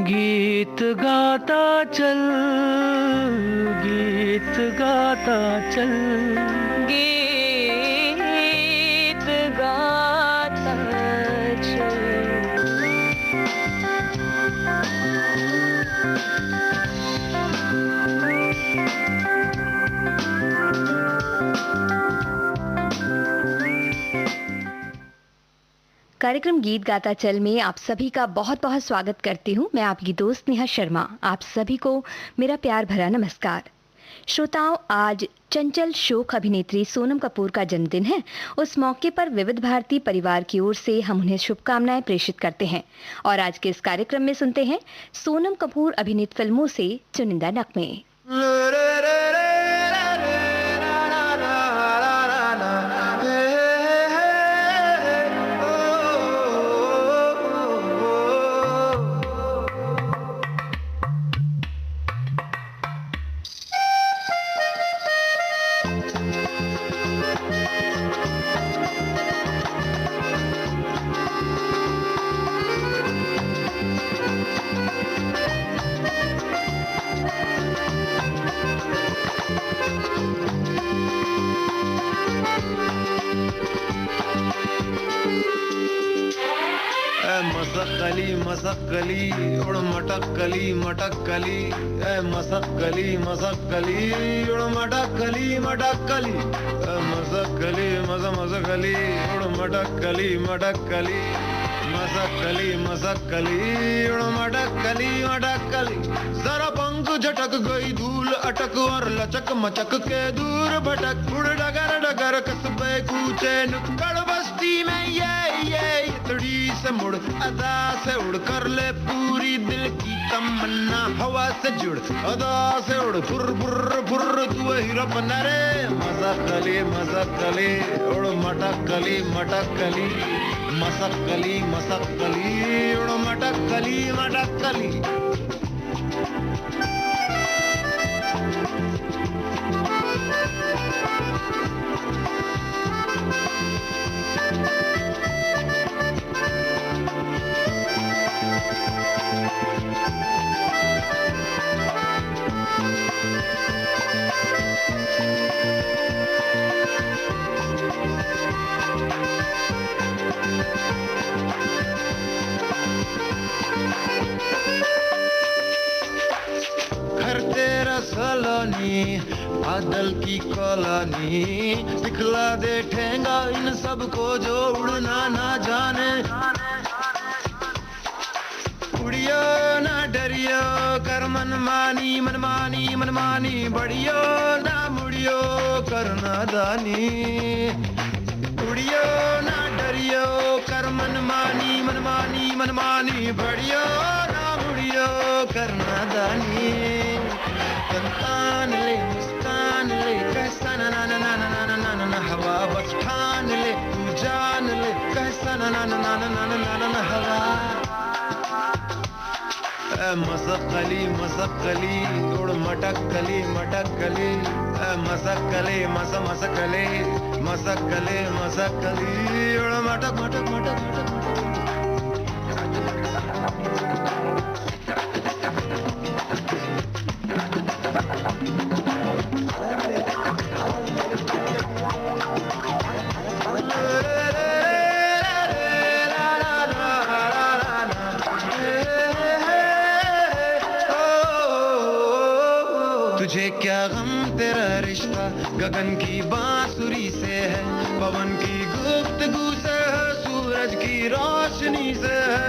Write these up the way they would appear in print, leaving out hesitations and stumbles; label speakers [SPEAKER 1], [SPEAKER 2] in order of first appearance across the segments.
[SPEAKER 1] गीत गाता चल, गीत गाता चल,
[SPEAKER 2] गीत गाता चल।
[SPEAKER 3] कार्यक्रम गीत गाता चल में आप सभी का बहुत बहुत स्वागत करती हूँ। मैं आपकी दोस्त नेहा शर्मा। आप सभी को मेरा प्यार भरा नमस्कार। श्रोताओं, आज चंचल शोक अभिनेत्री सोनम कपूर का जन्मदिन है। उस मौके पर विविध भारती परिवार की ओर से हम उन्हें शुभकामनाएं प्रेषित करते हैं और आज के इस कार्यक्रम में सुनते हैं सोनम कपूर अभिनीत फिल्मों से चुनिंदा नगमे।
[SPEAKER 4] मसक्कली मसक्कली उड़ मटक्कली मटक्कली, ए मसक्कली मसक्कली उड़ मटक्कली मटक्कली, मसक्कली मसक्कली उड़ मटक्कली मटक्कली, मसक्कली मसक्कली उड़ मटक्कली मटक्कली। जरा पंख झटक गई धूल अटक और लचक मचक के दूर भटक, उड़ डगर डगर कसबे कूचे नुक्कड़ बस्ती में ये इतड़ी से मुड़ अदा से उड़ कर ले पूरी दिल की तमन्ना, हवा से जुड़ अदा से उड़ फुर फुर फुर तू हीरो बना रे। मसक्कली मसक्कली उड़ मटक्कली मटक्कली, मसक्कली मसक्कली उड़ मटक्कली मटक्कली। बादल की कॉलोनी दिखला दे ठेंगा इन सबको जो उड़ना ना जाने। उड़ियो ना डरियो कर मनमानी मनमानी मनमानी, बढ़ियो ना मुड़ियो करना दानी। उड़ियो ना डरियो कर मनमानी मनमानी मनमानी, बढ़ियो ना मुड़ियो करना दानी। तन ले मुस्कान ले कैसा ना ना ना ना ना ना ना ना हवा, बस ठान ले तू जान ले कैसा ना ना ना ना ना ना ना ना हवा। मसक्कली मसक्कली उड़ मटक्कली मटक्कली, मसक्कली मसक्कली मसक्कली मसक्कली उड़ मटक मटक मटक मटक। तुझे क्या गम तेरा रिश्ता गगन की बांसुरी से है, पवन की गुफ्तगू से है, सूरज की रोशनी से है।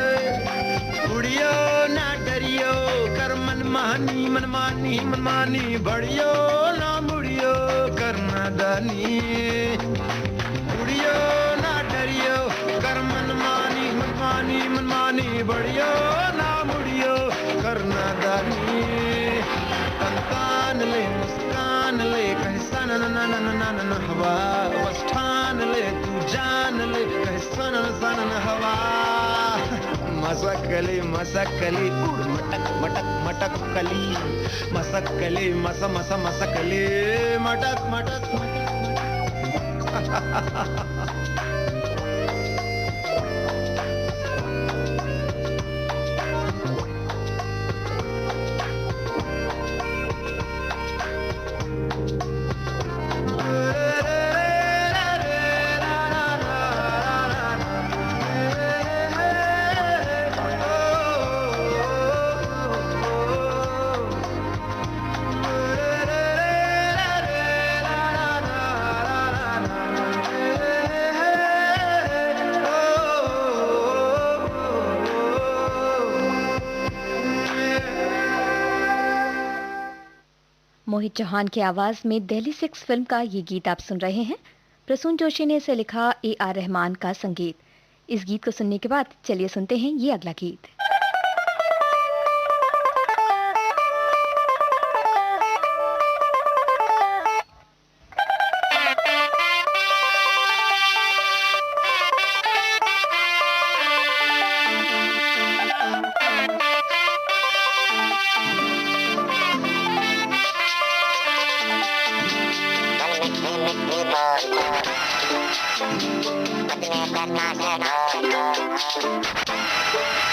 [SPEAKER 4] उड़ियो ना डरियो कर मनमानी मनमानी मनमानी, बढ़ियो ना मुड़ियो करना दानी। उड़ियो ना डरियो कर मनमानी मनमानी मनमानी, बढ़ियो ना मुड़ियो करना दानी। तन ले मुस्कान ले कैसा ना ना ना ना ना ना ना हवा, बस ठान ले तू जान ले कैसा ना ना ना हवा। मसक्कली मसक्कली उड़ मटक मटक मटक कली, मसक्कली मस मस मसक्कली मटक मटक मटक।
[SPEAKER 3] मोहित चौहान की आवाज में दिल्ली 6 फिल्म का ये गीत आप सुन रहे हैं। प्रसून जोशी ने इसे लिखा, AR रहमान का संगीत। इस गीत को सुनने के बाद चलिए सुनते हैं ये अगला गीत।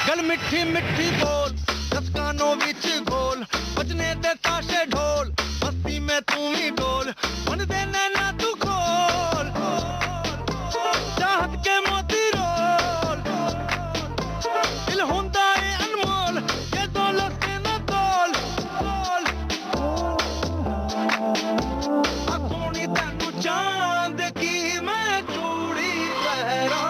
[SPEAKER 5] गल मिठी मिठी बोल, दस कानों विच गोल, बजने दे ताशे ढोल, मस्ती में तू ही डोल, मन दे नैना तू खोल, चाहत के मोती रोल, दिल होंदा है अनमोल, ये दौलत के ना तोल, सोनी तैनू चांद की मैं चूड़ी पहरा,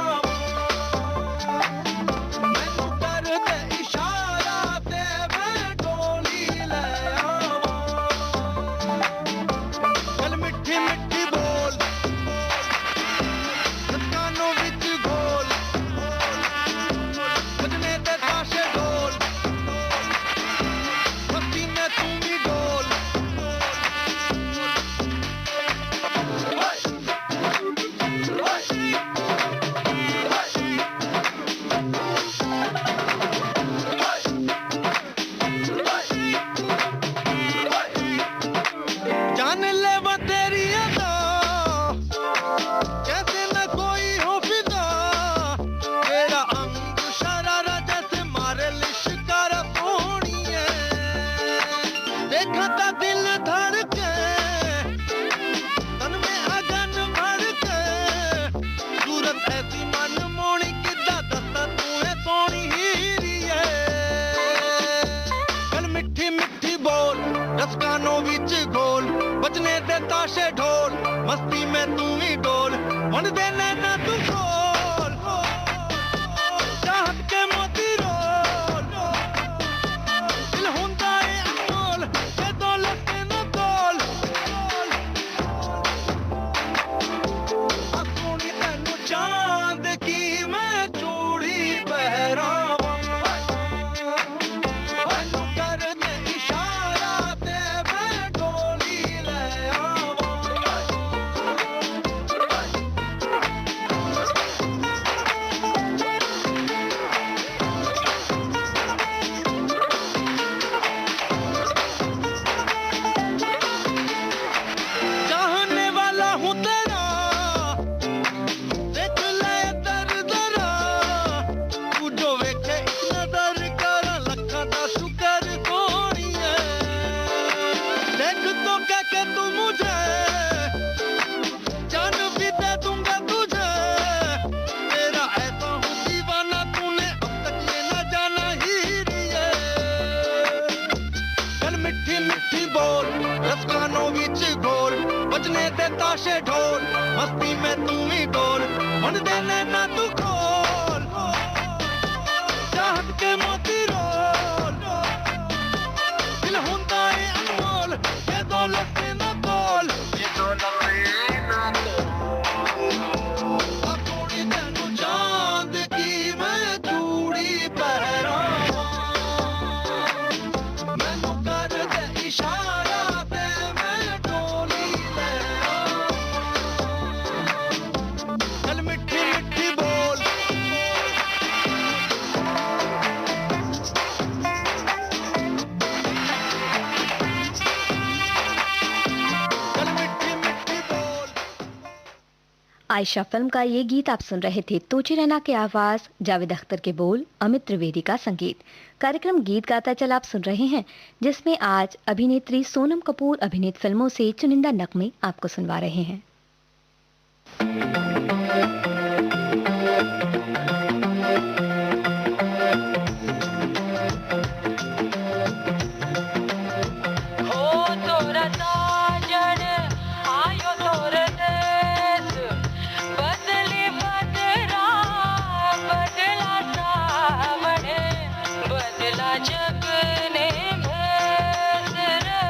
[SPEAKER 5] ताशे ढोल, मस्ती में तू ही डोल, मन दे नैना तू खोल, चाहत के मोती रोल, दिल होंदा है अनमोल, ये दौलत के ना तोल, सोनी तैनू चांद की मैं चूड़ी पहरावां, मैनू कर दे इशारा ते मैं डोली ले आवां। चाहने वाला हूँ तेरा, देख ले दर दरा, तू जो वेखे इस नजर कर, लखा दा शुक्र कोनी है, देख तो कह के तू मुझे, जान भी दे दूंगा तुझे, तेरा ऐसा हूँ दीवाना, तूने अब तक ये ना जाना ही रिए, गल मिठी मिठी बोल, रस कानों विच गोल, बजने दे ताशे ढोल, मस्ती में तू ही डोल, मन दे नैना तू खोल, चाहत के मोती रोल, दिल होंदा है अनमोल, ये दौलत के ना तोल, ये दौलत के ना तोल, थोड़ी तैनू चांद की मैं चूड़ी पहरावां, मैनू कर दे इशारा ते मैं डोली ले आवां, चल मिठी मिठी बोल, चल मिठी मिठी बोल।
[SPEAKER 3] आयशा फिल्म का ये गीत आप सुन रहे थे। तोची रैना की आवाज, जावेद अख्तर के बोल, अमित त्रिवेदी का संगीत। कार्यक्रम गीत गाता चल आप सुन रहे हैं, जिसमें आज अभिनेत्री सोनम कपूर अभिनीत फिल्मों से चुनिंदा नगमे आपको सुनवा रहे हैं।
[SPEAKER 2] हो तोरा साजन आयो तोर देश, बदली बदला बदला सावण, बदला जग ने भेस रे,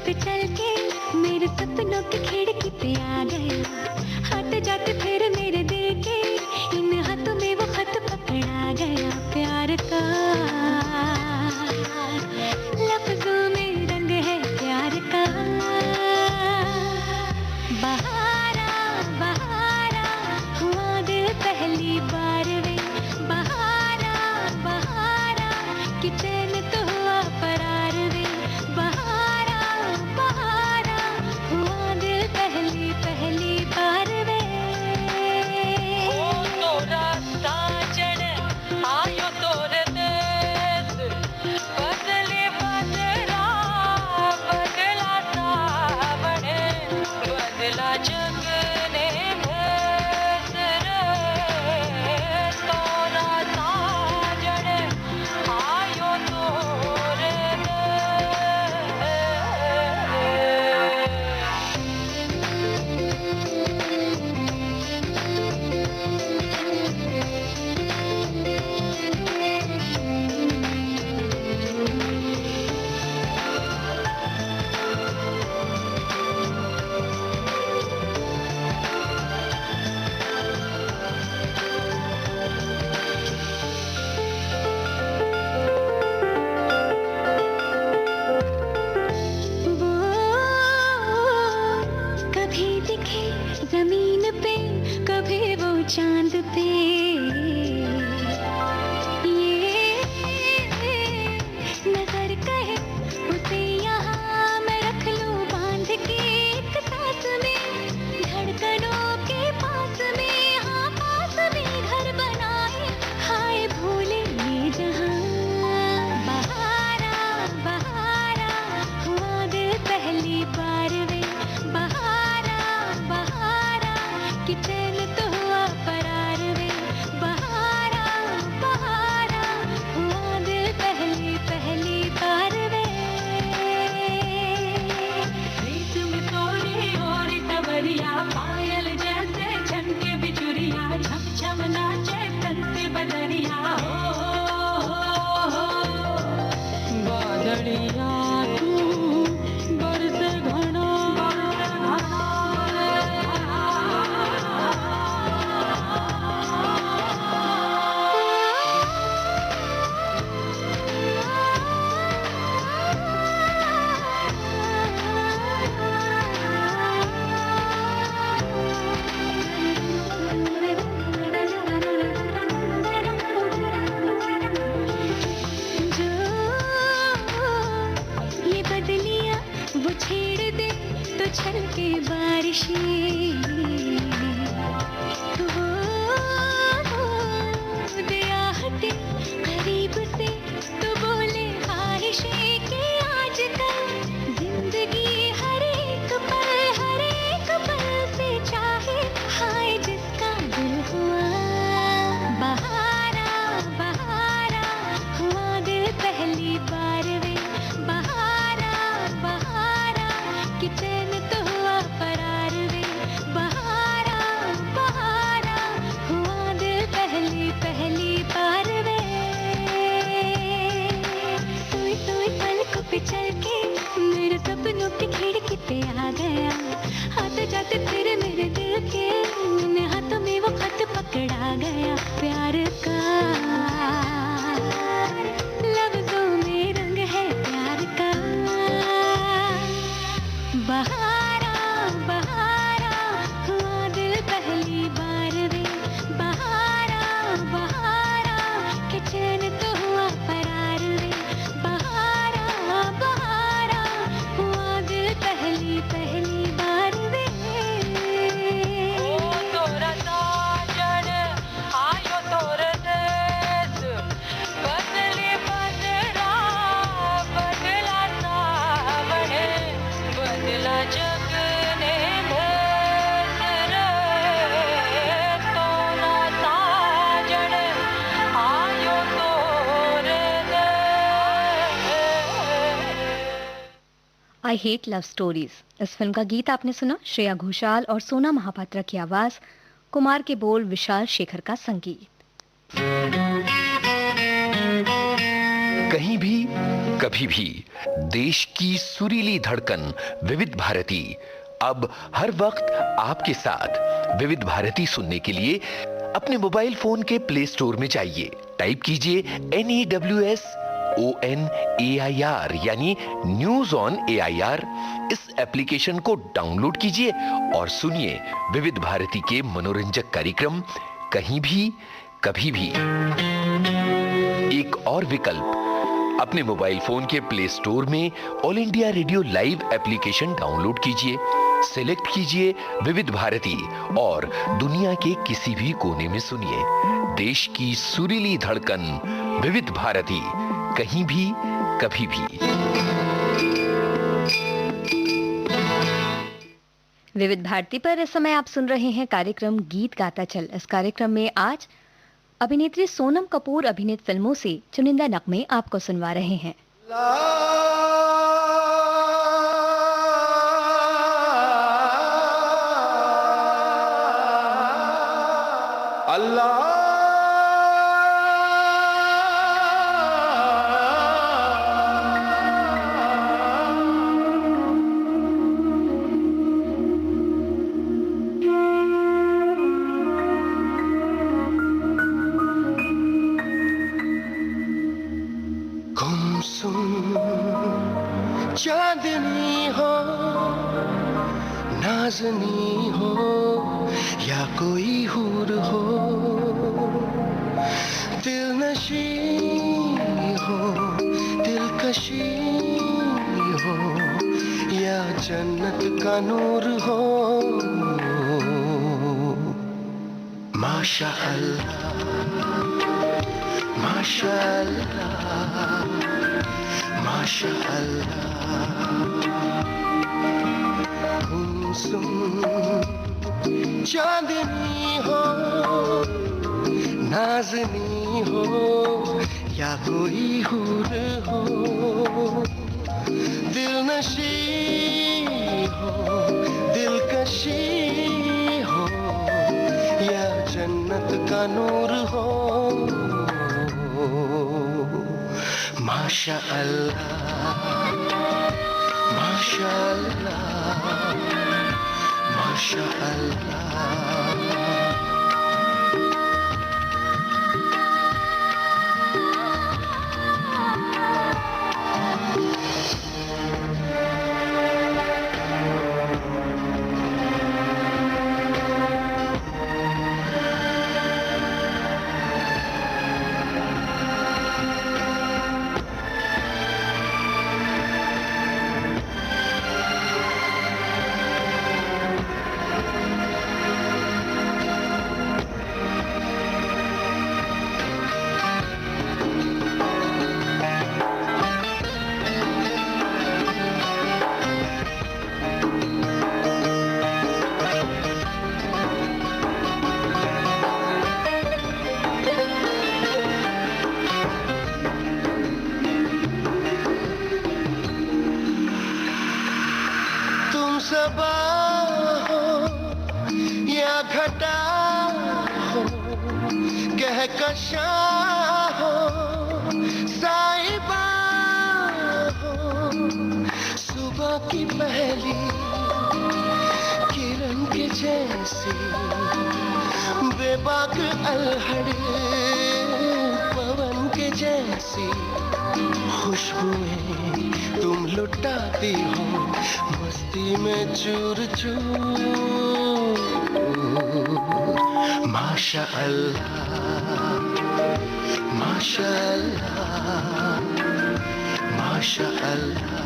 [SPEAKER 6] पे चल के मेरे सपनों की खिड़की पे आ गया, आते जाते फिर मेरे दिल के इन हाथों में वो खत पकड़ा गया प्यार का, लफ्जों में रंग है प्यार का। बहारा बहारा हुआ दिल पहली बार वे, बहारा बहारा कि चैन तो हुआ करार वे, बहारा बहारा हुआ दिल पहली पहली बार वे।
[SPEAKER 2] ओ तोरा साजन आयो तोरे देश, बदले बदला बदला सावन, बदला जग ने भेस रे, तोरा साजन आयो तोरे देश।
[SPEAKER 6] वो कभी दिखे जमीन पे, कभी वो चांद पे, ये नजर कहे उसे यहाँ मैं रख लूं बांध के एक सांस में, धड़कनों के पास में, हाँ पास में घर बनाए, हाय भूले ये जहां। बहारा बहारा हुआ दिल पहली बार वे, बहारा बहारा कि चैन तो हुआ करार वे, बहारा बहारा हुआ दिल पहली पहली बार वे।
[SPEAKER 2] प्रीत में तोरी और तवरिया, पायल जैसे झनके बिजुरिया, झम झम नाचे तन पे बदरिया, हो बादलिया तू बरस घना
[SPEAKER 6] जो ये बदलियां वो छेड़ दे तो छलके बारिशें, वो दया हटे करीब से तो बोले ख्वाहिशें कि आजकल जिंदगी हर एक पल से चाहे, हाय जिसका दिल हुआ। बहारा बहारा हुआ दिल पहली बार वे, बहारा बहारा कि चैन तो हुआ करार वे, बहारा बहारा हुआ दिल पहली पहली बार वे। सोई सोई पलकों पे चल के मेरे सपनों की खिड़की पे आ गया, आते जाते फिर मेरे दिल के इन हाथों में वो खत पकड़ा गया प्यार का, लफ्जों में रंग है प्यार का। बहारा बहारा हुआ दिल पहली बार वे, बहारा बहारा कि चैन तो हुआ करार वे, बहारा बहारा हुआ दिल पहली पहली बार वे।
[SPEAKER 2] ओ तोरा साजन आयो तोरे देश, बदले बदला बदला सावन, बदला जग ने भेस रे, तोरा साजन आयो तोरे देश।
[SPEAKER 3] I hate love stories. इस फिल्म का गीत आपने सुना, श्रेया घोषाल और सोना महापात्रा की आवाज, कुमार के बोल, विशाल शेखर का संगीत।
[SPEAKER 7] कहीं भी कभी भी देश की सुरीली धड़कन विविध भारती अब हर वक्त आपके साथ। विविध भारती सुनने के लिए अपने मोबाइल फोन के प्ले स्टोर में जाइए, टाइप कीजिए NEWSONAIR यानी न्यूज ऑन AIR। इस एप्लीकेशन को डाउनलोड कीजिए और सुनिए विविध भारती के मनोरंजक कार्यक्रम कहीं भी कभी भी। एक और विकल्प, अपने मोबाइल फोन के प्ले स्टोर में all India radio live application download कीजिए, सिलेक्ट कीजिए विविध भारती और दुनिया के किसी भी कोने में सुनिए देश की सुरीली धड़कन विविध भारती, कहीं भी कभी भी।
[SPEAKER 3] विविध भारती पर इस समय आप सुन रहे हैं कार्यक्रम गीत गाता चल। इस कार्यक्रम में आज अभिनेत्री सोनम कपूर अभिनीत फिल्मों से चुनिंदा नगमे आपको सुनवा रहे हैं।
[SPEAKER 5] चांदनी हो, नाज़नी हो या कोई हूर हो, दिलनशी हो, दिलकशी हो या जन्नत का नूर हो, माशा अल्लाह, माशा अल्लाह, माशा अल्लाह। चांदनी हो, नाज़नी हो या कोई हूर हो, दिलनशी हो, दिलकशी हो या जन्नत का नूर हो, माशा अल्लाह, माशा अल्लाह, माशा अल्लाह। कहकशां हो, साइबा हो, सुबह की पहली किरण के जैसी, बेबाक अल्हड़ पवन के जैसी खुशबुएं तुम लुटाती हो मस्ती में चूर चूर, माशा अल्लाह, माशा अल्लाह, माशा अल्लाह।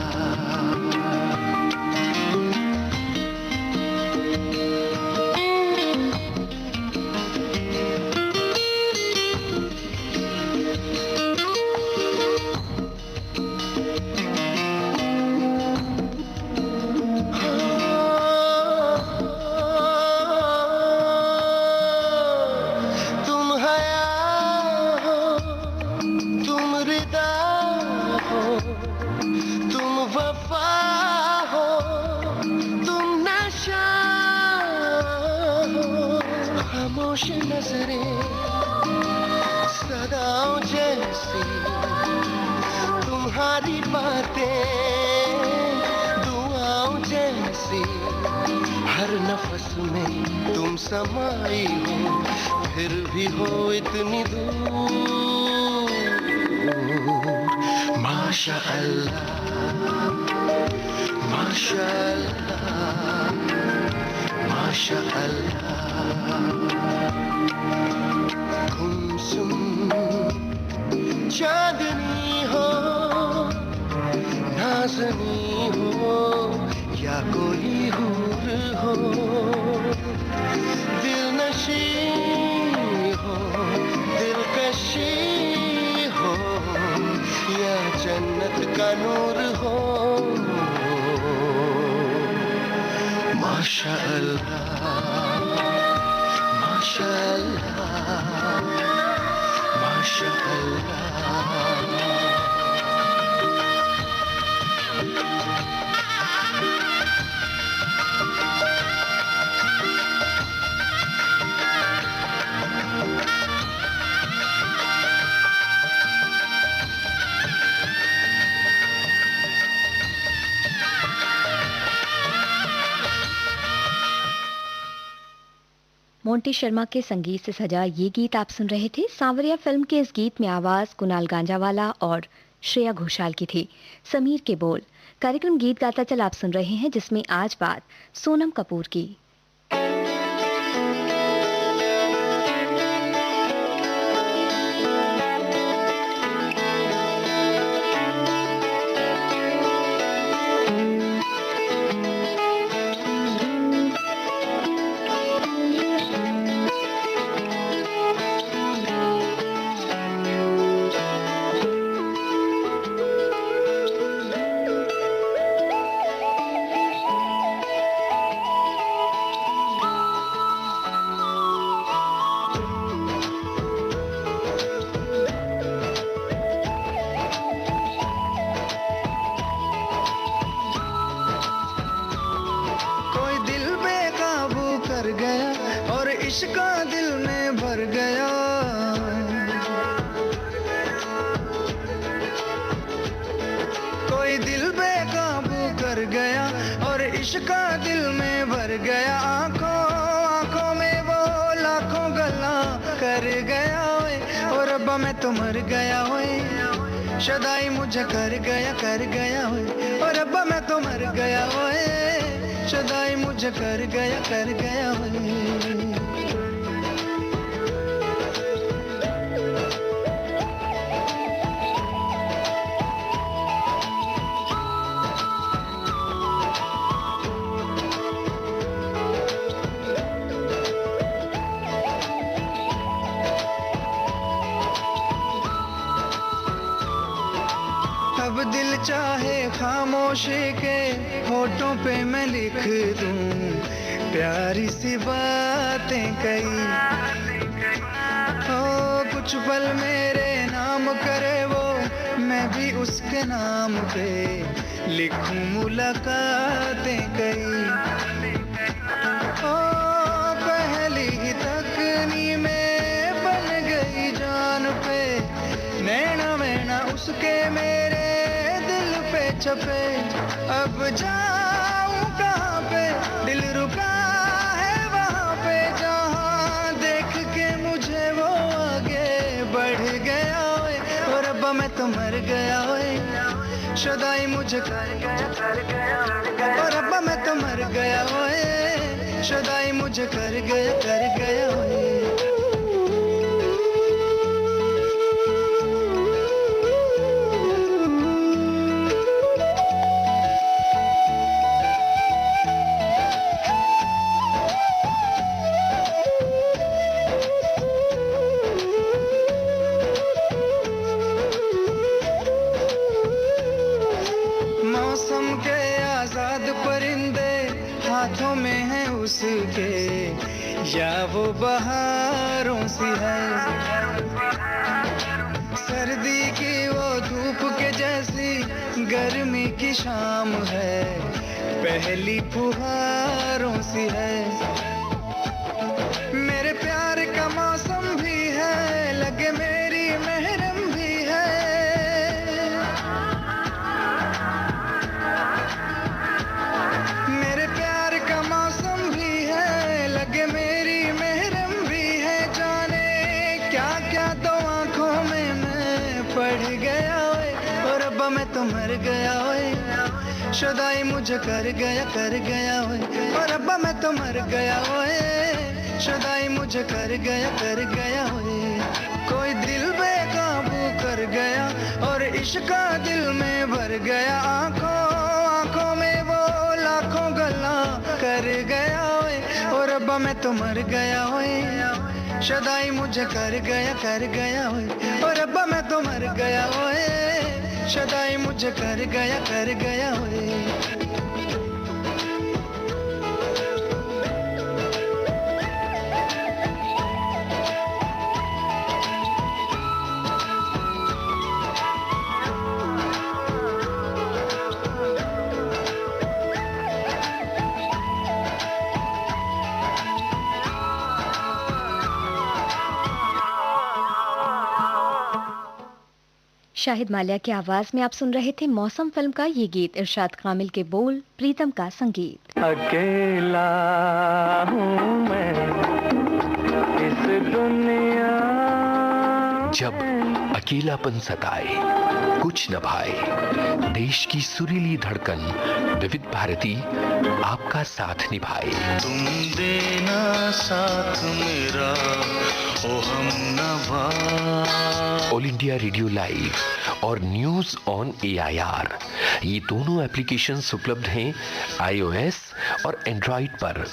[SPEAKER 5] खामोश नजरें सदाओं जैसी, तुम तुम्हारी बातें दुआओं जैसी, हर नफस में तुम समाई हो, फिर भी हो इतनी दूर। माशा अल्लाह, माशा अल्लाह, माशा अल्लाह। गुमसुम चांदनी हो, नाज़नी हो, या कोई हूर हो, दिलनशी हो, दिलकशी हो, या जन्नत का नूर हो। माशा अल्लाह, माशा अल्लाह, माशा अल्लाह।
[SPEAKER 3] मोंटी शर्मा के संगीत से सजा ये गीत आप सुन रहे थे। सांवरिया फिल्म के इस गीत में आवाज कुणाल गांजावाला और श्रेया घोषाल की थी, समीर के बोल। कार्यक्रम गीत गाता चल आप सुन रहे हैं, जिसमें आज बात सोनम कपूर की।
[SPEAKER 5] इश्का दिल में भर गया, कोई दिल बेकाबू कर गया और इश्का दिल में भर गया। आंखों आंखों में वो लाखों गल्ला कर गया ओए, और रब्बा मैं तो मर गया ओए, शदाई मुझे कर गया ओए, और रब्बा मैं तो मर गया ओए, शदाई मुझे कर गया ओए। अब दिल चाहे खामोशी के होठों पे मैं लिख दूं प्यारी सी बातें कई, हो कुछ पल मेरे नाम करे वो, मैं भी उसके नाम पे लिखूं मुलाकातें कई। ओ पहली ही तकनी में बन गई जान पे, नैना मैना उसके मेरे पे छपे। अब जाऊं कहाँ पे, दिल रुका है वहाँ पे, जहाँ देख के मुझे वो आगे बढ़ गया ओए, और अब मैं तो मर गया ओए, शदाई मुझे कर गया, और अब मैं तो मर गया ओए, शदाई मुझे कर गया ओए। हाथों में है उसके, या वो बहारों सी है, सर्दी की वो धूप के जैसी गर्मी की शाम है, पहली फुहारों सी है। मेरे प्यार का मौसम भी है, लगे मेरी महरम भी है, मर गया ओए शुदाई मुझे कर गया ओए और रब्बा मैं तो मर गया ओए शुदाई मुझे कर गया ओए कोई दिल बेकाबू कर गया और इश्क का दिल में भर गया आंखों में वो लाखों गल्ला कर गया ओए और रब्बा मैं तो मर गया ओए शुदाई मुझे कर गया ओए और रब्बा मैं तो मर गया ओए शुदाई मुझे कर गया ओए
[SPEAKER 3] शाहिद माल्या की आवाज में आप सुन रहे थे मौसम फिल्म का ये गीत। इरशाद कामिल के बोल, प्रीतम का संगीत।
[SPEAKER 1] अकेला हूँ मैं इस दुनिया
[SPEAKER 7] जब अकेलापन सताए, कुछ न भाए, देश की सुरीली धड़कन विविध भारती आपका साथ निभाए।
[SPEAKER 5] तुम देना साथ मेरा ओ हम नवा।
[SPEAKER 7] ऑल इंडिया रेडियो लाइव और न्यूज ऑन AIR, ये दोनों एप्लीकेशंस उपलब्ध हैं iOS और एंड्रॉइड पर,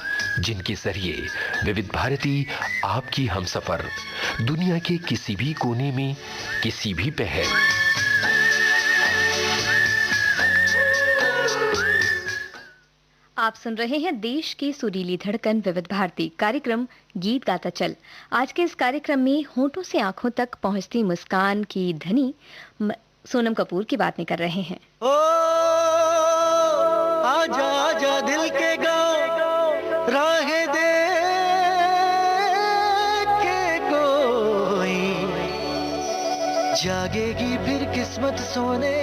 [SPEAKER 7] जिनके जरिए विविध भारती आपकी हमसफर दुनिया के किसी भी कोने में किसी भी पहर।
[SPEAKER 3] आप सुन रहे हैं देश की सुरीली धड़कन विविध भारती कार्यक्रम गीत गाता चल। आज के इस कार्यक्रम में होठों से आंखों तक पहुंचती मुस्कान की धनी सोनम कपूर की बातें कर रहे हैं।
[SPEAKER 5] ओ आजा आजा दिल के गाँव राहें दे के कोई जागेगी फिर किस्मत सोने,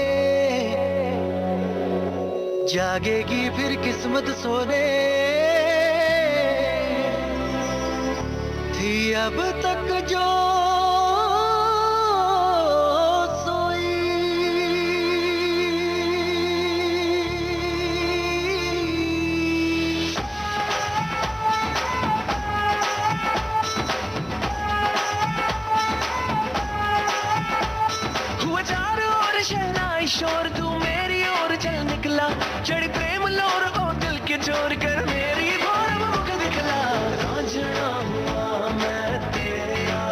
[SPEAKER 5] जागेगी फिर किस्मत सोने थी अब तक जो सोई।
[SPEAKER 1] हुआ चारों ओर शहनाई शोर, तू मेरी ओर चल निकला, चढ़ी प्रेम लोर ओ दिल के चोर कर मेरी भोर मुख दिखला। रांझना हुआ मैं तेरा,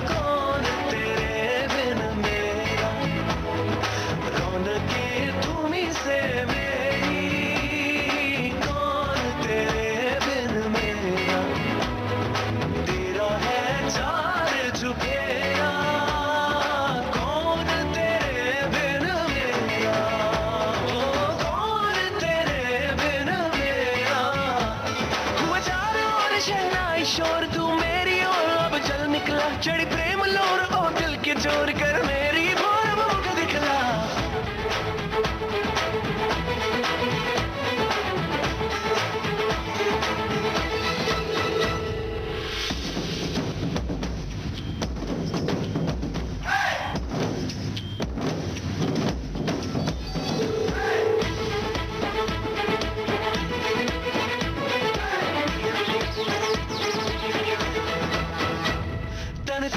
[SPEAKER 1] कौन तेरे बिन मेरा, रौनके तुम्हीं से मेरी, कौन तेरे बिन मेरा, तेरा है चार चुफेरा, कौन तेरे बिन मेरा, ओ कौन तेरे बिन मेरा। हुआ चारों ओर शहनाई शोर, तू मेरी ओर अब चल निकला, चढ़ी प्रेम लोर ओ दिल के चोर कर मेरी भोर मुख दिखला। तन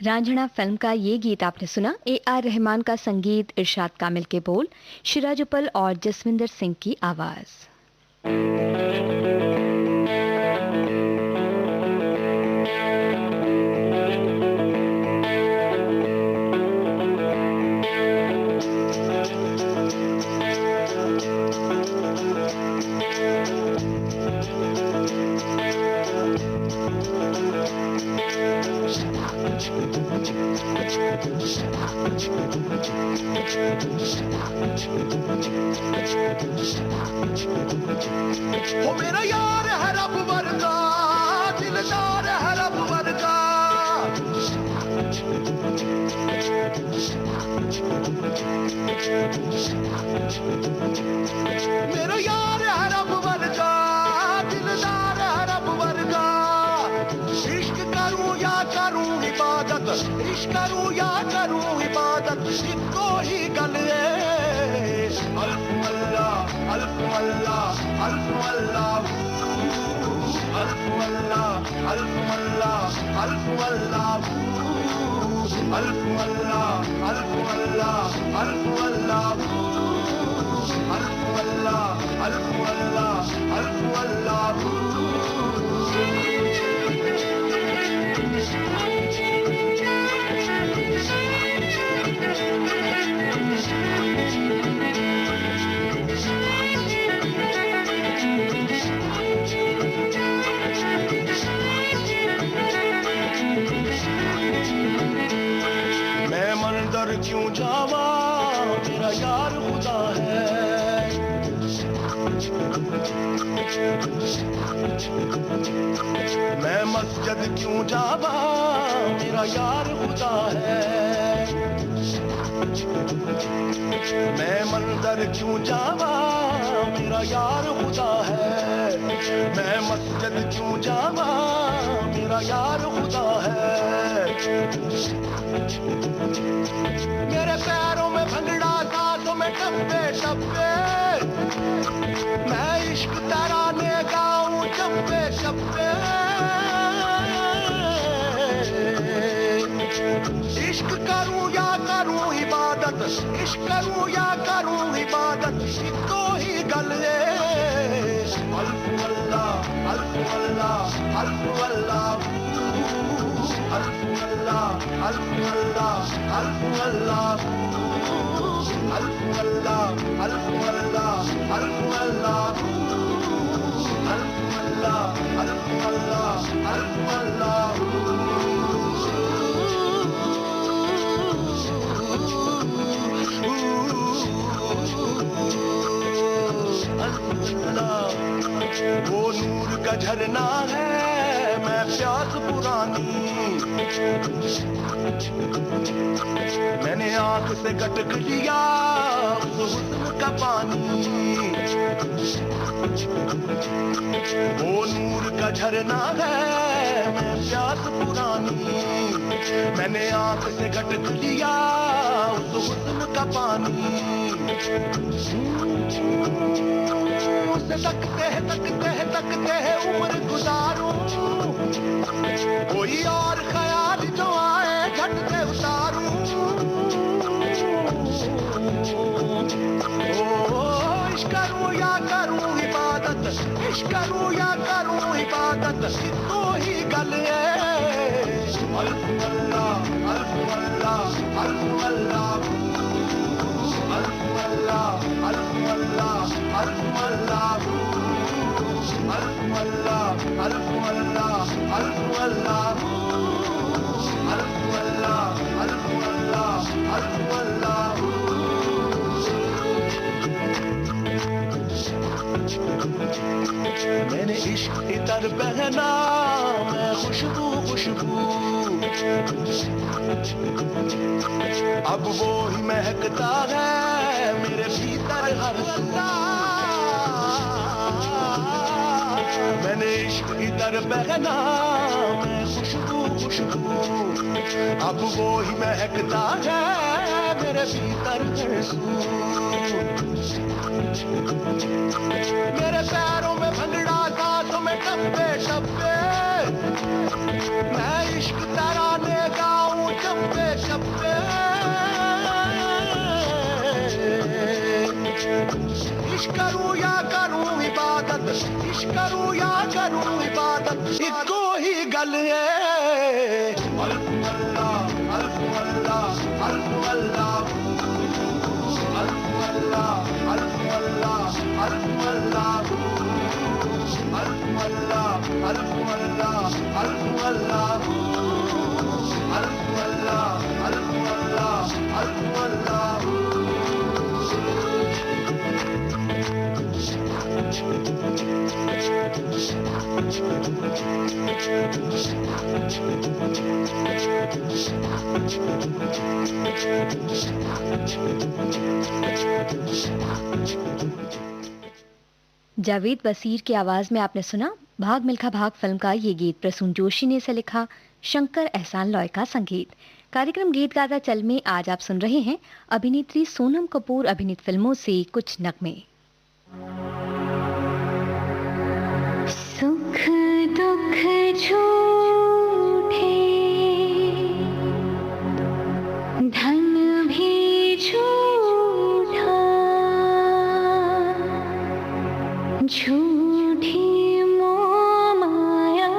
[SPEAKER 3] रांझणा फिल्म का ये गीत आपने सुना। AR रहमान का संगीत, इरशाद कामिल के बोल, शिराज उपल और जसविंदर सिंह की आवाज़।
[SPEAKER 5] ओ मेरा यार है रब वर्गा, दिलदार है रब वर्गा। मेरा यार है रब वर्गा, दिलदार है रब वर्गा। इश्क करूं या करूं इबादत, इश्क करूं या करूं इबादत, इको ही गल है। अल्फ अल्लाह, अल्फ अल्लाह, अल्फ अल्लाह, अल्फ अल्लाह, अल्फ अल्लाह, अल्फ अल्लाह, अल्फ अल्लाह, अल्फ अल्लाह, अल्फ अल्लाह, अल्फ अल्लाह, अल्फ अल्लाह, अल्फ अल्लाह। मैं मंदिर क्यों जावा, मेरा यार खुदा है। मैं मस्जिद क्यों जावा, मेरा यार खुदा है। मैं मंदिर क्यों जावा, मेरा यार खुदा है। मैं मस्जिद क्यों जावा, मेरा यार खुदा है। मेरे पैरों में भंगड़ा था तो मैं टप्पे टप्पे, मैं इश्क तराने गाऊं चप्पे चप्पे। इश्क करूं या करूं इबादत, इश्क करूं या करूं इबादत, इको ही गल है। अल्फ अल्लाह, अल्फ अल्लाह, अल्फ अल्लाह, अल्फ अल्लाह, अल्फ अल्लाह, अल्फ अल्लाह, अल्फ अल्लाह, अल्फ अल्लाह, अल्फ अल्लाह, अल्फ अल्लाह, अल्फ अल्लाह, अल्फ अल्लाह। वो नूर का झरना है, मैं प्यास पुरानी। मैंने आंख से गटक लिया उस हुस्न का पानी। वो नूर का झरना है, मैं प्यास पुरानी। मैंने आंख से गटक लिया उस हुस्न का पानी। उसे तकते हैं उम्र गुजारूं, कोई और ख्याल जो आए झट से उतारूं। ओ इश्क करूं या करूं इबादत, इश्क करूं या करूं इबादत, इतो ही गल है। अल्फ अल्लाह, अल्फ अल्लाह, अल्फ अल्लाह, अल्फ अल्लाह, अल्फ अल्लाह, अल्फ अल्लाह, अल्फ अल्लाह, अल्फ अल्लाह, अल्फ अल्लाह, अल्फ अल्लाह, अल्फ अल्लाह, अल्फ अल्लाह। मैंने इश्क इतर पहना, मैं खुशबू खुशबू, अब वो ही महकता है मेरे भीतर हर सू। मैंने इश्क इतर पहना, मैं खुशबू खुशबू, अब वो ही महकता है मेरे भीतर हर सू। मेरे पैरों में भंगड़ा था तो मैं टप्पे टप्पे, मैं इश्क तराने गाऊं इश्क करूं या करूं इबादत, इश्क करूं या करूं इबादत, इको ही गल है। अल्फ अल्लाह अल्फ अल्लाह अल्फ अल्लाह अल्फ अल्लाह अल्फ अल्लाह अल्फ अल्लाह अल्फ अल्लाह अल्फ अल्लाह अल्फ अल्लाह अल्फ अल्लाह अल्फ अल्लाह अल्फ अल्लाह।
[SPEAKER 3] जावेद वसीर की आवाज में आपने सुना भाग मिल्खा भाग फिल्म का ये गीत। प्रसून जोशी ने इसे लिखा, शंकर एहसान लॉय का संगीत। कार्यक्रम गीत गाता चल में आज आप सुन रहे हैं अभिनेत्री सोनम कपूर अभिनीत फिल्मों से कुछ नगमे।
[SPEAKER 6] सुख दुख झूठे, धन भी झूठा, झूठी मोह माया,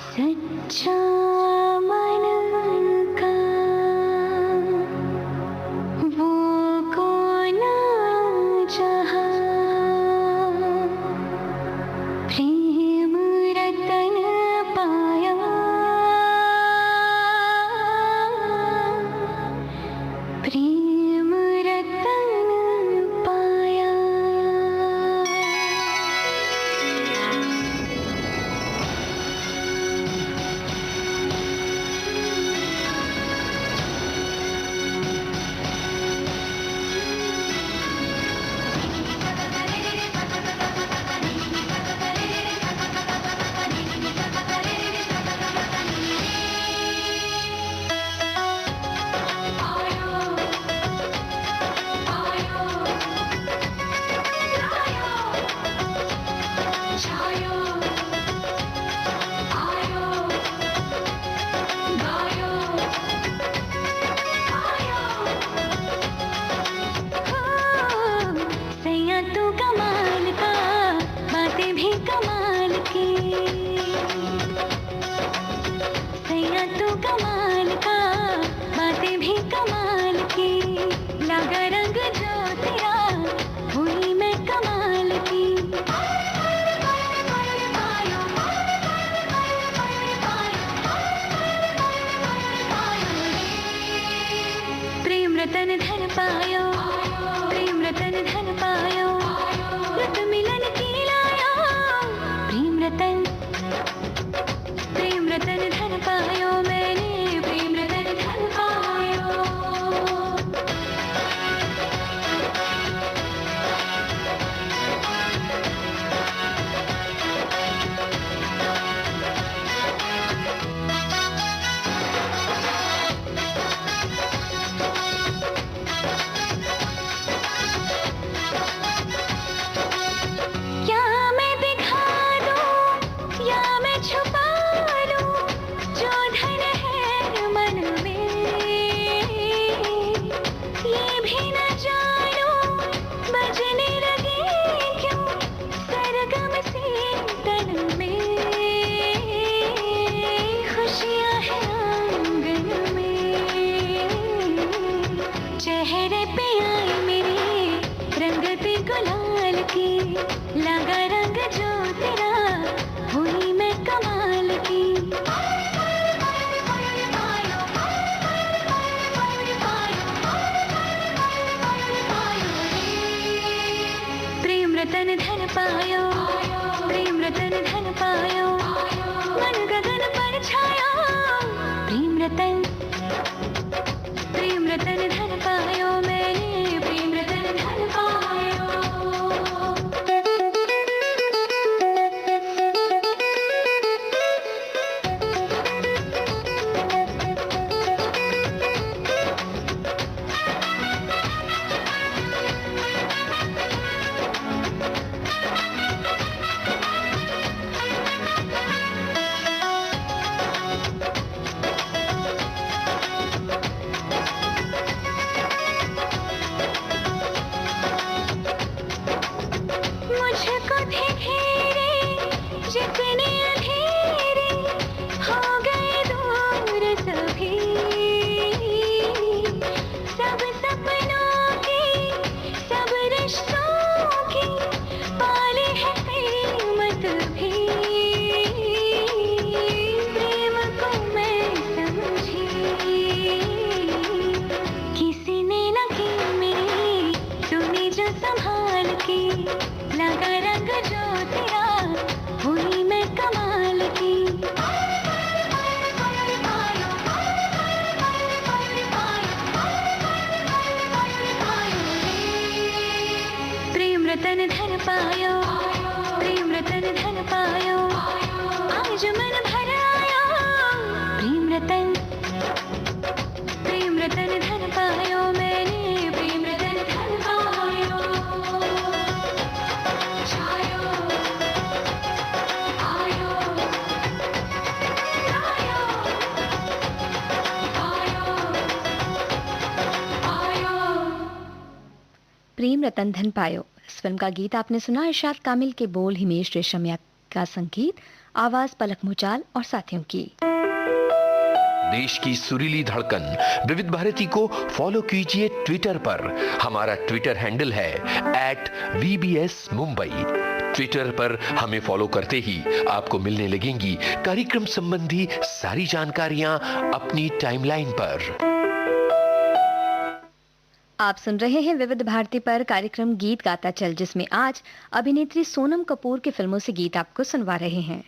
[SPEAKER 6] सच्चा मन का वो कौन जहाँ, प्रेम रतन पाया, प्रेम रतन पाया। सैया तू कमाल का, बातें भी कमाल की, सैया तू कमाल का, बातें भी कमाल की, लगा रंग जो तेरा हुई मैं कमाल की। प्रेम रतन धन पायो, प्रेम रतन धन पायो, रत मिलन की लाया, प्रेम रतन धन पायो, मैंने प्रेम रतन धन पायो। क्या मैं दिखा दूं या मैं छुपा लूं, जो धन है मन में, ये भी न जानूं बजने लगे क्यों सरगम से तन में, खुशियां हैं आंगन में, चेहरे पे आई मेरे रंगत गुलाल की, लगा रंग जो तेरा हुई मैं कमाल की। प्रेम रतन धन पायो, प्रेम रतन धन पायो, मन गगन पर छाया, प्रेम रतन धन पायो, मैंने प्रेम रतन धन पायो। की, लगा रंग जो तेरा, हुई मैं कमाल की। प्रेम रतन धन पायो, प्रेम रतन धन पायो, आज मन भर आया। प्रेम रतन धन पायो मैंने, प्रेम रतन धन पायो। छायो, आयो, आयो, आयो, आयो।
[SPEAKER 3] प्रेम रतन धन पायो, इस फिल्म का गीत आपने सुना। इरशाद कामिल के बोल, हिमेश रेशमिया का संगीत, आवाज पलक मुचाल और साथियों की।
[SPEAKER 7] देश की सुरीली धड़कन विविध भारती को फॉलो कीजिए ट्विटर पर। हमारा ट्विटर हैंडल है @VBS Mumbai। ट्विटर पर हमें फॉलो करते ही आपको मिलने लगेंगी कार्यक्रम संबंधी सारी जानकारियां अपनी टाइमलाइन पर।
[SPEAKER 3] आप सुन रहे हैं विविध भारती पर कार्यक्रम गीत गाता चल, जिसमें आज अभिनेत्री सोनम कपूर की फिल्मों से गीत आपको सुनवा रहे हैं।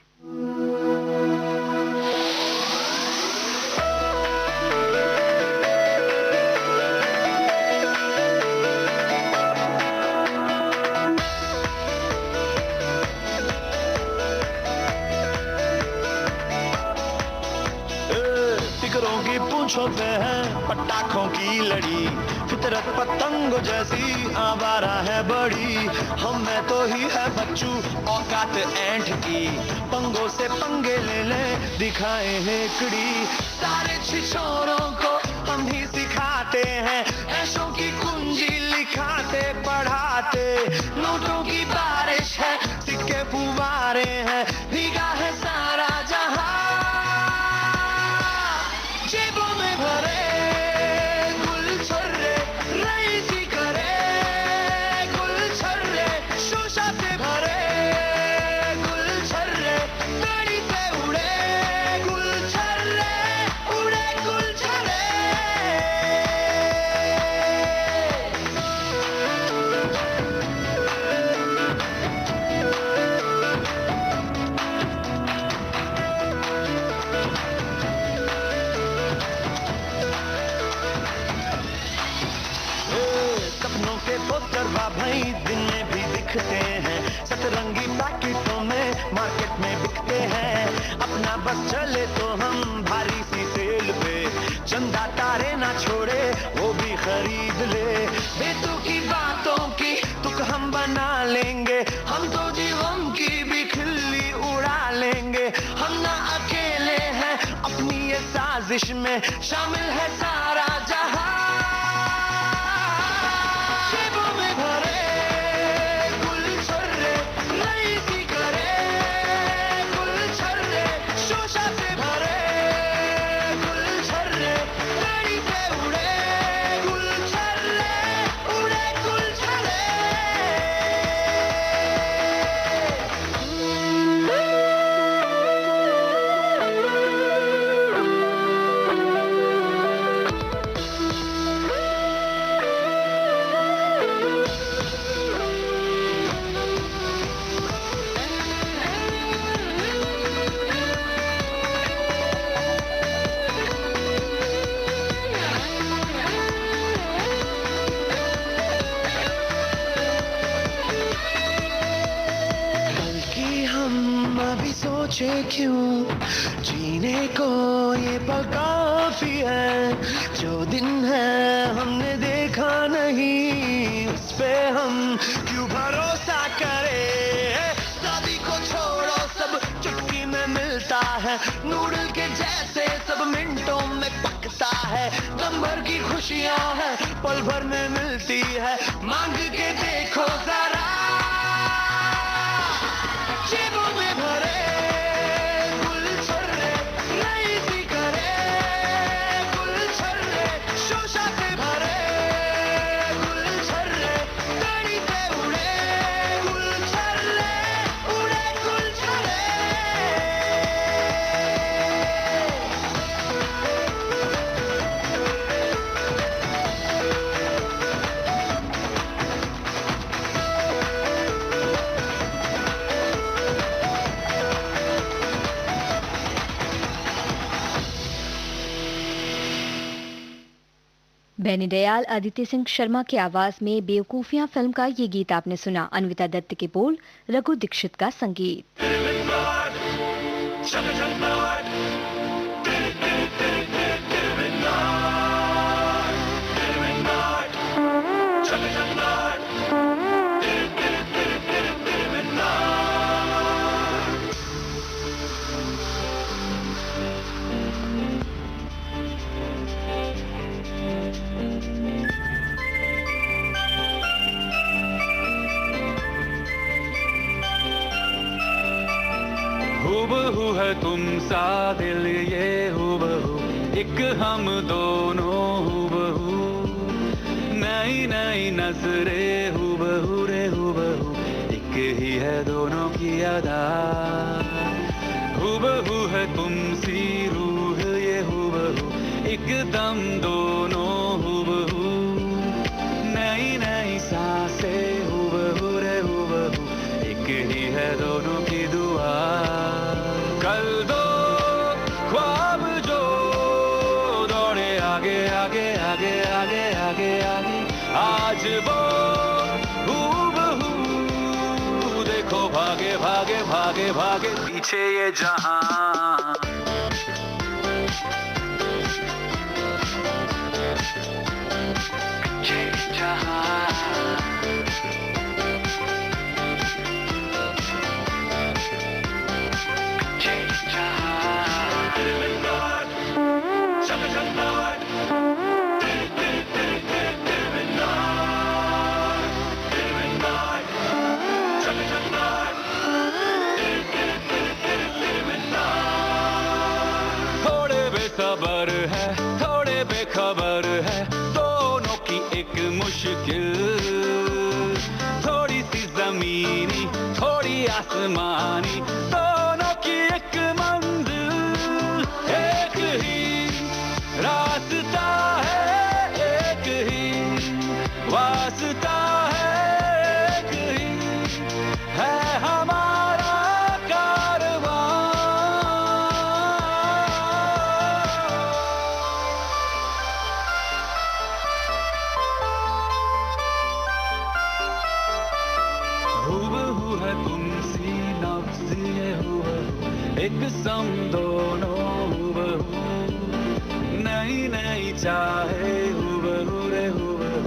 [SPEAKER 1] फिक्रों की पूंछों पे है पटाखों की लड़ी, फितरत पतंगों जैसी आवारा है बड़ी। हम में तो ही है बच्चू औकात ऐंठ की, पंगों से पंगे ले ले दिखाए हैं कड़ी। सारे छिछोरों को हम ही सिखाते हैं, ऐशों की कुंजी लिखाते पढ़ाते। नोटों की बारिश है, सिक्के फुवारे हैं, भीगा है सारा जहां। जेबों में भरे गुलछर्रे, रईसी करे गुलछर्रे, शोशा से भरे गुलछर्रे, गाड़ी से उड़े गुलछर्रे, उड़े गुलछर्रे। सपनों के पोस्टर भाई दिन में भी दिखते हैं, सतरंगी पैकेटों में मार्केट में बिकते हैं। अपना बस चले तो हम भारी सी सेल पे, चंदा तारे ना छोड़े वो भी खरीद ले। बेतु की बातों की तुक हम बना लेंगे, हम तो जीवन की भी खिल्ली उड़ा लेंगे। हम ना अकेले हैं अपनी ये साजिश में, शामिल है सारा जहां। जेबों में भरे गुलछर्रे, रईसी करे गुलछर्रे, शोशा से भरे गुलछर्रे, गाड़ी से उड़े गुलछर्रे, उड़े गुलछर्रे। बल्कि हम अभी सोचे क्यों, जीने को ये पल काफी है। जो दिन है हमने देखा नहीं, उस पे हम क्यों भरोसा करें। शादी को छोड़ो सब चुटकी में मिलता है, नूडल के जैसे सब मिनटों में पकता है। दम भर की खुशियां है पल भर में मिलती है, मांग के देखो जरा। जेबों में भरे गुलछर्रे, रईसी करे गुलछर्रे, शोशा से भरे गुलछर्रे, गाड़ी से उड़े गुलछर्रे, उड़े गुलछर्रे।
[SPEAKER 3] बेनी दयाल अदिति सिंह शर्मा की आवाज में बेवकूफियां फिल्म का ये गीत आपने सुना। अन्विता दत्त के बोल, रघु दीक्षित का संगीत।
[SPEAKER 1] हूबहू है तुम सा दिल ये हूबहू, एक हम दोनों हूबहू, नई नई नजरे हूबहू रे हूबहू, एक ही है दोनों की अदा। हूबहू है तुमसी रूह ये हूबहू, एकदम दोनों हूबहू, नई नई सांसें हूबहू रे हूबहू, एक ही है दोनों की दुआ। कल दो ख्वाब जो दौड़े आगे आगे आगे आगे आगे आगे, आज वो हूबहू देखो भागे भागे भागे भागे पीछे ये जहां। पीछे ये जहां। थोड़े बेसबर है थोड़े बेखबर है दोनों की एक मुश्किल, थोड़ी सी जमीनी थोड़ी आसमानी दोनों की एक मंजिल। एक ही रास्ता है एक ही वास्ता है एक ही है हमारा कारवां। हूबहू है तुमसी नफ्स ये हूबहू, एक सम दोनों हूबहू, नई नई चाहे हूबहू रे हूबहू,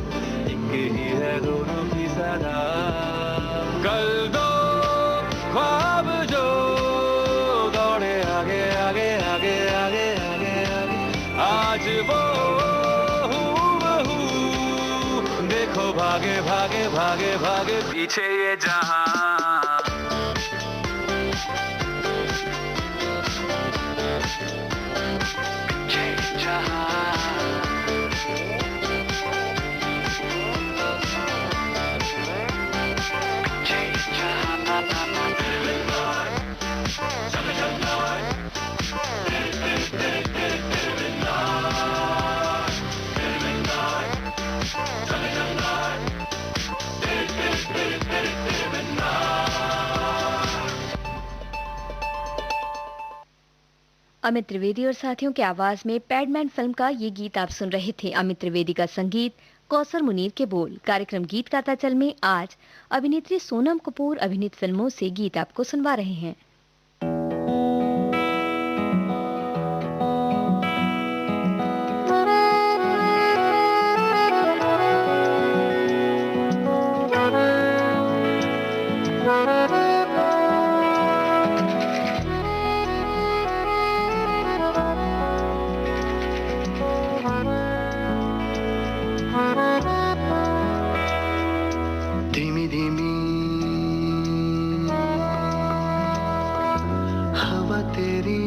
[SPEAKER 1] एक ही है दोनों की सदा। कल दो ख्वाब जो दौड़े आगे आगे आगे आगे आगे आगे, आज वो हूबहू देखो भागे भागे भागे भागे पीछे ये जहां। पीछे ये जहां। पीछे ये जहां।
[SPEAKER 3] अमित त्रिवेदी और साथियों की आवाज में पैडमैन फिल्म का ये गीत आप सुन रहे थे। अमित त्रिवेदी का संगीत, कौसर मुनीर के बोल। कार्यक्रम गीत गाता चल में आज अभिनेत्री सोनम कपूर अभिनीत फिल्मों से गीत आपको सुनवा रहे हैं।
[SPEAKER 1] धीमी धीमी हवा तेरी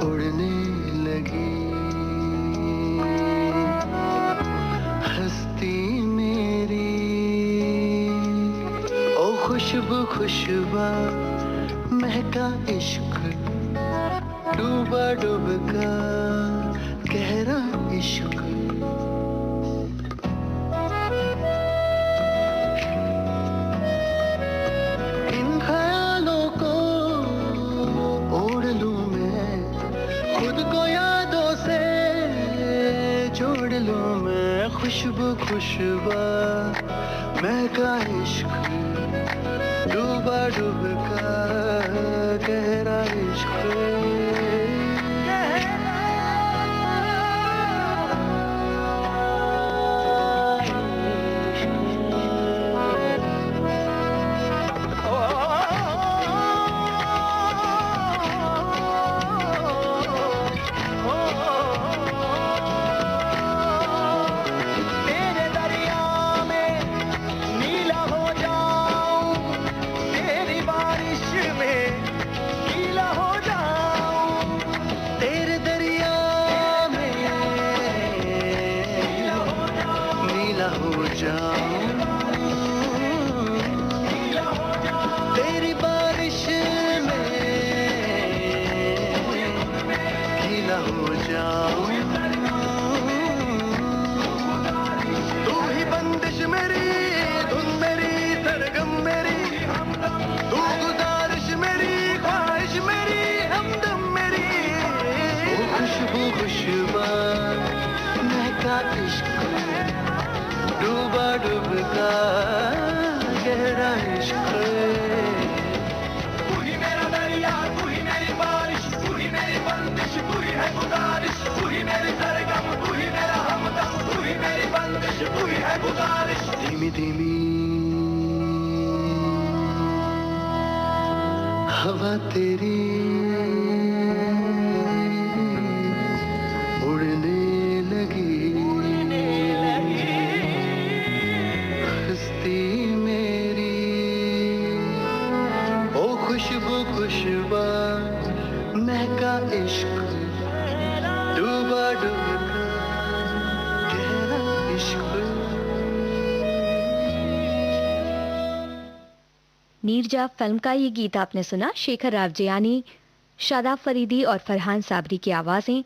[SPEAKER 1] उड़ने लगी, हस्ती मेरी ओ खुशबू खुशबा महका इश्क, डूबा डूबका गहरा इश्क। इन ख्यालों को ओढ़ लूं मैं, खुद को यादों खुशबू खुशबा महका इश्क डूबा डूबका गहरा इश्क तेरी बारिश में गीला हो जाऊं तू ही बंदिश मेरी धुन मेरी सरगम मेरी तू गुजारिश मेरी ख्वाहिश मेरी हमदम मेरी ओ खुशबू खुशबा महका इश्क डूबा डूबका गहरा इश्क तू ही मेरा दरिया तू ही मेरी बारिश तू ही मेरी बंदिश तू ही है गुजारिश तू ही मेरी सरगम तू ही मेरा हमदम तू ही मेरी बंदिश तू ही है गुजारिश धीमी धीमी हवा तेरी उड़ने लगी मेरी ओ खुशबू खुशबा महका इश्क डूबा डूबा गहरा इश्क।
[SPEAKER 3] नीरजा फिल्म का ये गीत आपने सुना। शेखर रावजियानी, शादाब फरीदी और फरहान साबरी की आवाजें,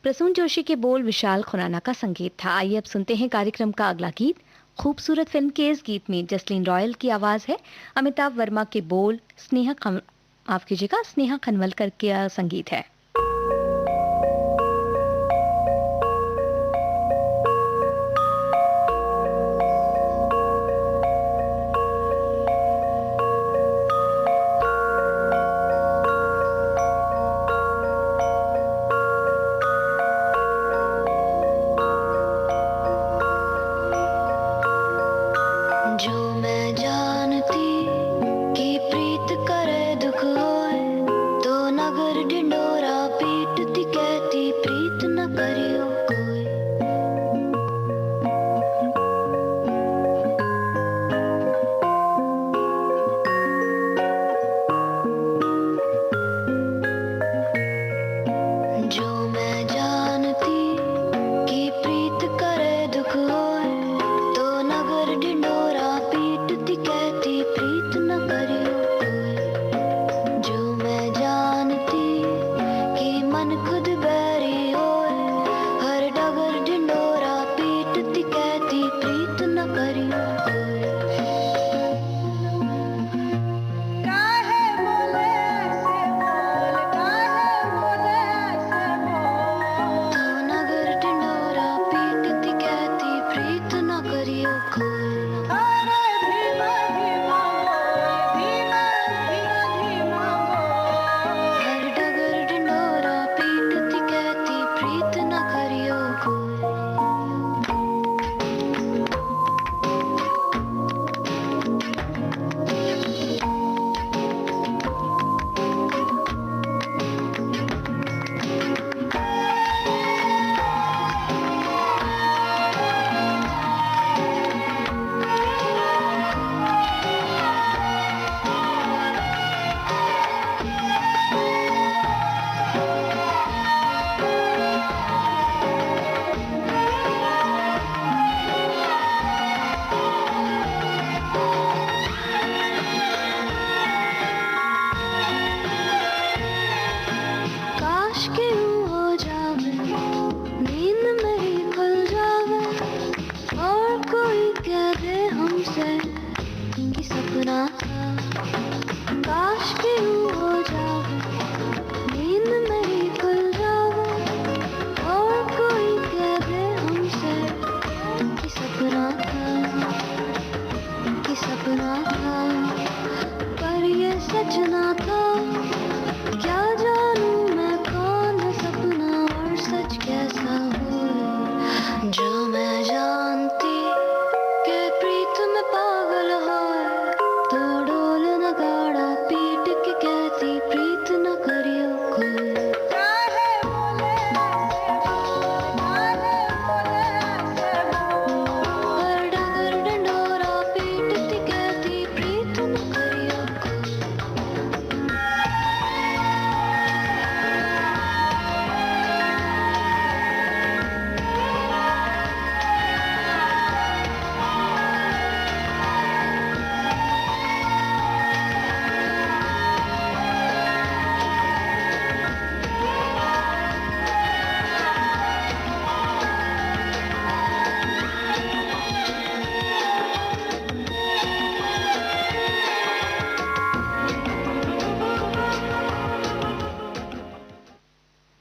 [SPEAKER 3] प्रसून जोशी के बोल, विशाल खुराना का संगीत था। आइए अब सुनते हैं कार्यक्रम का अगला गीत। खूबसूरत फिल्म के इस गीत में जसलीन रॉयल की आवाज़ है, अमिताभ वर्मा के बोल, माफ कीजिएगा, स्नेहा खनवलकर का संगीत है।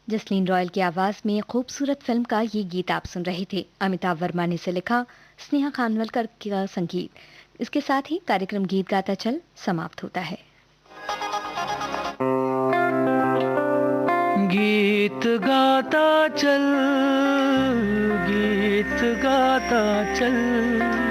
[SPEAKER 3] जसलीन रॉयल की आवाज में खूबसूरत फिल्म का ये गीत आप सुन रहे थे। अमिताभ वर्मा ने इसे लिखा, स्नेहा खानवलकर का संगीत। इसके साथ ही कार्यक्रम गीत गाता चल समाप्त होता है।
[SPEAKER 1] गीत गाता चल, गीत गाता चल।